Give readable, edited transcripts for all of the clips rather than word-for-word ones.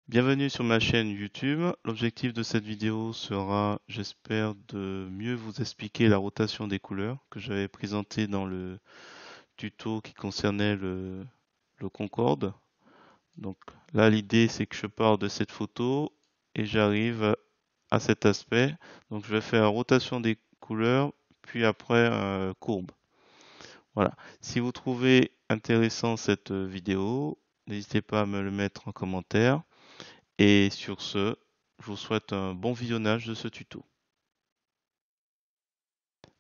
Bienvenue sur ma chaîne YouTube. L'objectif de cette vidéo sera, j'espère, de mieux vous expliquer la rotation des couleurs que j'avais présenté dans le tuto qui concernait le Concorde. Donc là, l'idée, c'est que je pars de cette photo et j'arrive à cet aspect. Donc je vais faire rotation des couleurs, puis après courbe. Voilà. Si vous trouvez intéressant cette vidéo, n'hésitez pas à me le mettre en commentaire. Et sur ce, je vous souhaite un bon visionnage de ce tuto.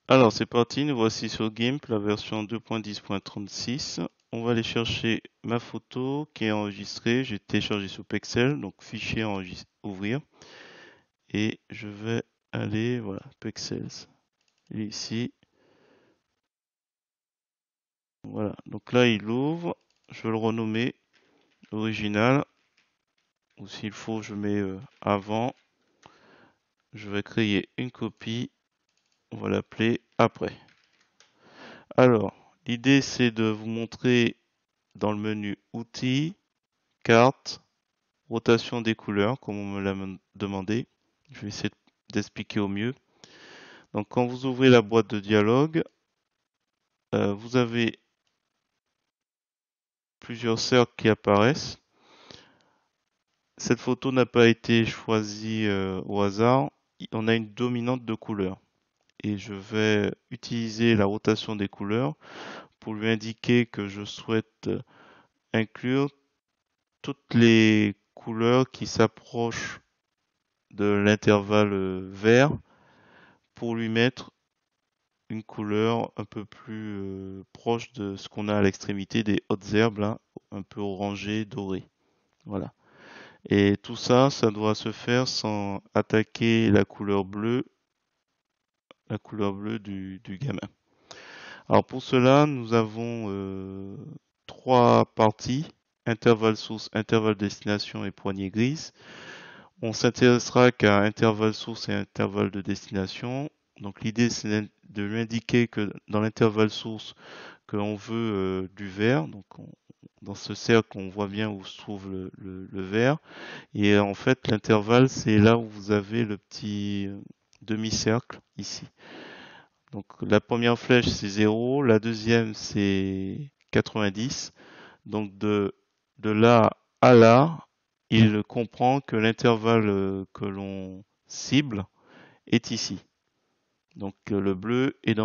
Alors c'est parti, nous voici sur GIMP, la version 2.10.36. On va aller chercher ma photo qui est enregistrée. J'ai téléchargé sur Pexel, donc fichier ouvrir. Et je vais aller, voilà, Pexels. Il est ici. Voilà, donc là il ouvre. Je vais le renommer original. Ou s'il faut, je mets avant. Je vais créer une copie. On va l'appeler après. Alors, l'idée c'est de vous montrer dans le menu Outils, Cartes, Rotation des couleurs, comme on me l'a demandé. Je vais essayer d'expliquer au mieux. Donc, quand vous ouvrez la boîte de dialogue, vous avez plusieurs cercles qui apparaissent. Cette photo n'a pas été choisie au hasard. On a une dominante de couleur. Et je vais utiliser la rotation des couleurs pour lui indiquer que je souhaite inclure toutes les couleurs qui s'approchent de l'intervalle vert pour lui mettre une couleur un peu plus proche de ce qu'on a à l'extrémité des hautes herbes, là, un peu orangé, doré. Voilà. Et tout ça, ça doit se faire sans attaquer la couleur bleue du gamin. Alors pour cela, nous avons trois parties, intervalle source, intervalle destination et poignée grise. On s'intéressera qu'à intervalle source et intervalle de destination. Donc l'idée c'est de lui indiquer que dans l'intervalle source que l'on veut du vert. Donc dans ce cercle on voit bien où se trouve le vert. Et en fait l'intervalle c'est là où vous avez le petit demi-cercle ici. Donc la première flèche c'est 0, la deuxième c'est 90. Donc de là à là, il comprend que l'intervalle que l'on cible est ici. Donc le bleu est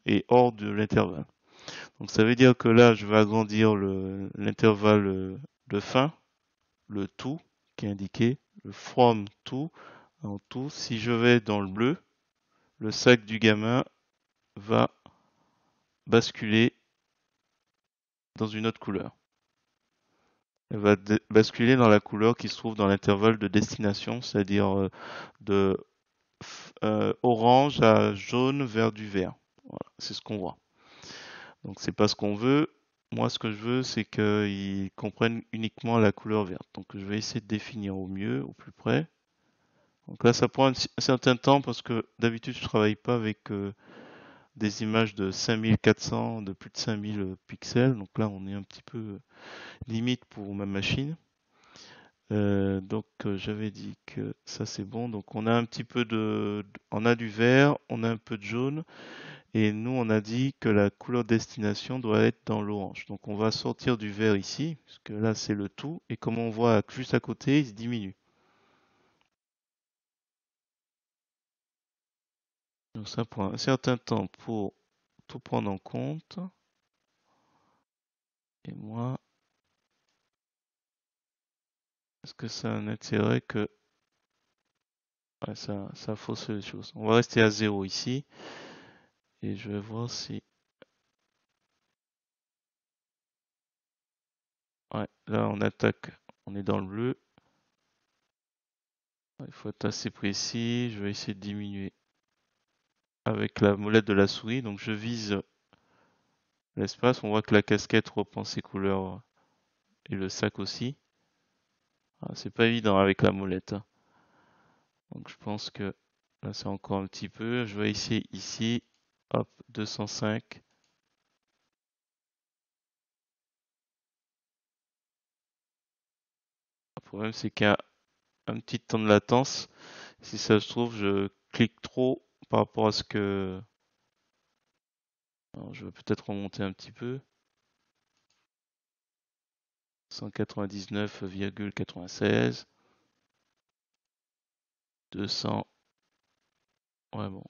est hors de l'intervalle. Donc ça veut dire que là, je vais agrandir l'intervalle de fin, le to qui est indiqué, le from to en tout. Si je vais dans le bleu, le sac du gamin va basculer dans une autre couleur. Elle va basculer dans la couleur qui se trouve dans l'intervalle de destination, c'est-à-dire de orange à jaune vers du vert. Voilà, c'est ce qu'on voit. Donc c'est pas ce qu'on veut. Moi, ce que je veux, c'est qu'ils comprennent uniquement la couleur verte. Donc je vais essayer de définir au mieux, au plus près. Donc là, ça prend un certain temps parce que d'habitude, je travaille pas avec des images de 5400, de plus de 5000 pixels. Donc là, on est un petit peu limite pour ma machine. J'avais dit que ça c'est bon. Donc on a un petit peu on a du vert, on a un peu de jaune, et nous on a dit que la couleur destination doit être dans l'orange. Donc on va sortir du vert ici, parce que là c'est le tout, et comme on voit juste à côté, il se diminue. Donc ça prend un certain temps pour tout prendre en compte. Et moi, est-ce que ça a un intérêt que ouais, ça fausse les choses. On va rester à 0 ici, et je vais voir si ouais, là on attaque, on est dans le bleu. Il faut être assez précis. Je vais essayer de diminuer avec la molette de la souris. Donc je vise l'espace. On voit que la casquette reprend ses couleurs et le sac aussi. Ah, c'est pas évident avec la molette, hein. Donc je pense que là c'est encore un petit peu. Je vais essayer ici. Hop, 205. problème, c'est qu'il y a un petit temps de latence. Si ça se trouve, je clique trop par rapport à ce que... Alors, je vais peut-être remonter un petit peu. 199,96. 200. Ouais, bon.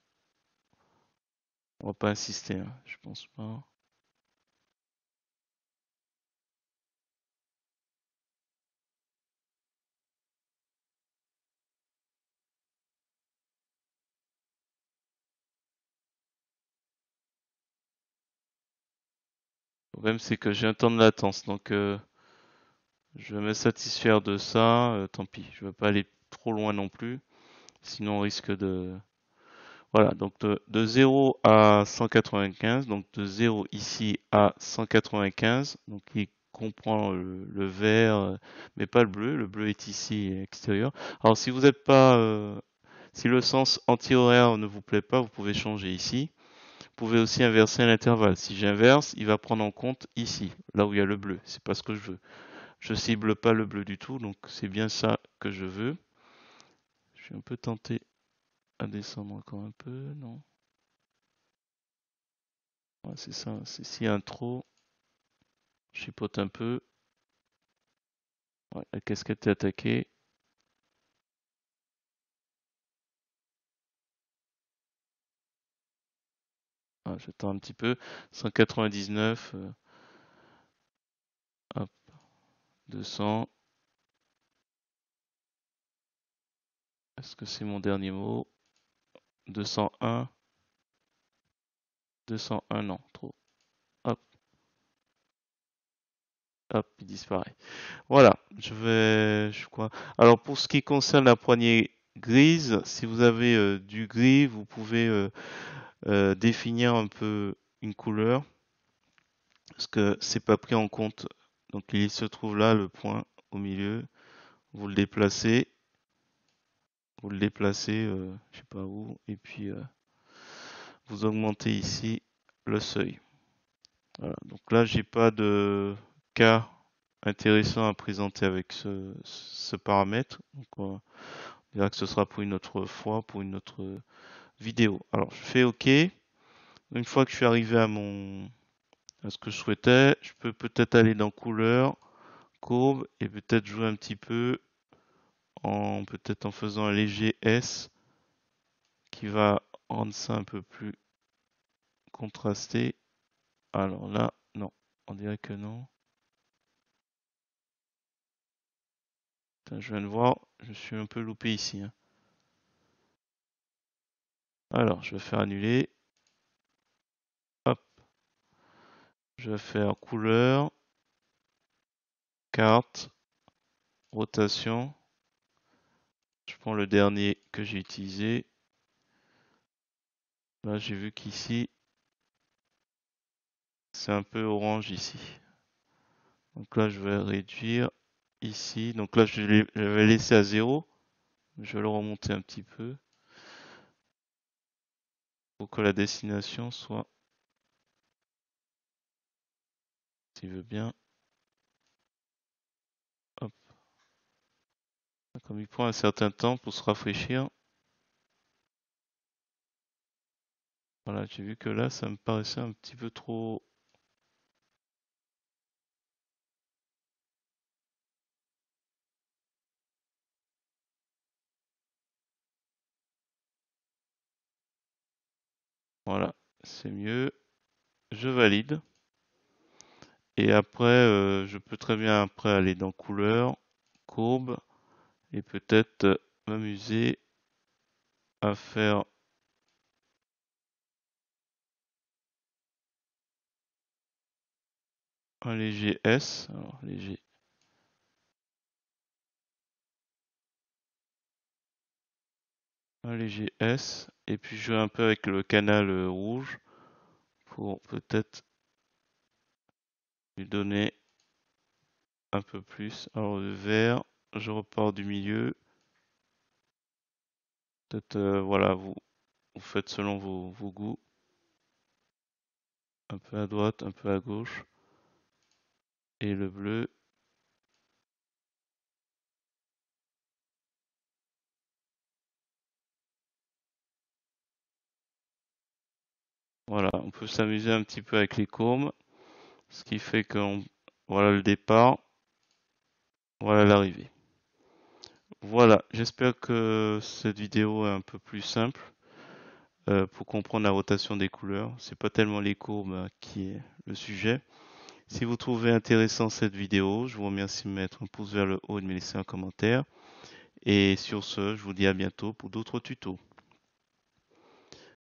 On va pas insister, hein. Je pense pas. Le problème, c'est que j'ai un temps de latence, donc je vais me satisfaire de ça. Tant pis, je ne vais pas aller trop loin non plus, sinon on risque de... Voilà, donc de 0 à 195, donc de 0 ici à 195, donc il comprend le vert, mais pas le bleu. Le bleu est ici extérieur. Alors si vous n'êtes pas, si le sens anti-horaire ne vous plaît pas, vous pouvez changer ici. Vous pouvez aussi inverser l'intervalle. Si j'inverse, il va prendre en compte ici, là où il y a le bleu. C'est pas ce que je veux. Je cible pas le bleu du tout, donc c'est bien ça que je veux. Je suis un peu tenté à descendre encore un peu, non? Ouais, c'est ça. S'il y a un trop, je chipote un peu. Ouais, la casquette est attaquée. Ah, j'attends un petit peu. 199, hop, 200. Est-ce que c'est mon dernier mot? 201. 201, non, trop. Hop, hop, il disparaît. Voilà, je crois. Alors pour ce qui concerne la poignée grise, si vous avez du gris, vous pouvez définir un peu une couleur, parce que c'est pas pris en compte. Donc il se trouve là le point au milieu. Vous le déplacez, je sais pas où, et puis vous augmentez ici le seuil. Voilà. Donc là j'ai pas de cas intéressant à présenter avec ce paramètre. Donc, on dira que ce sera pour une autre fois, pour une autre vidéo. Alors je fais OK. Une fois que je suis arrivé à ce que je souhaitais, je peux peut-être aller dans couleur, courbe et peut-être jouer un petit peu peut-être en faisant un léger S qui va rendre ça un peu plus contrasté. Alors là, non, on dirait que non. Putain, je viens de voir, je suis un peu loupé ici, hein. Alors, je vais faire annuler. Hop, je vais faire couleur, carte, rotation. Je prends le dernier que j'ai utilisé. Là, j'ai vu qu'ici, c'est un peu orange ici. Donc là, je vais réduire ici. Donc là, je vais laisser à 0. Je vais le remonter un petit peu pour que la destination soit, s'il veut bien, hop. Comme il prend un certain temps pour se rafraîchir. Voilà, j'ai vu que là, ça me paraissait un petit peu trop. Voilà, c'est mieux. Je valide. Et après, je peux très bien après aller dans couleur, courbe, et peut-être m'amuser à faire un léger S. Alors, un léger S. Et puis jouer un peu avec le canal rouge pour peut-être lui donner un peu plus. Alors le vert, je repars du milieu. Peut-être, voilà, vous faites selon vos goûts. Un peu à droite, un peu à gauche. Et le bleu, Voilà, on peut s'amuser un petit peu avec les courbes, ce qui fait que voilà le départ, voilà l'arrivée. Voilà, j'espère que cette vidéo est un peu plus simple pour comprendre la rotation des couleurs. C'est pas tellement les courbes qui est le sujet. Si vous trouvez intéressant cette vidéo, je vous remercie de mettre un pouce vers le haut et de me laisser un commentaire. Et sur ce, je vous dis à bientôt pour d'autres tutos.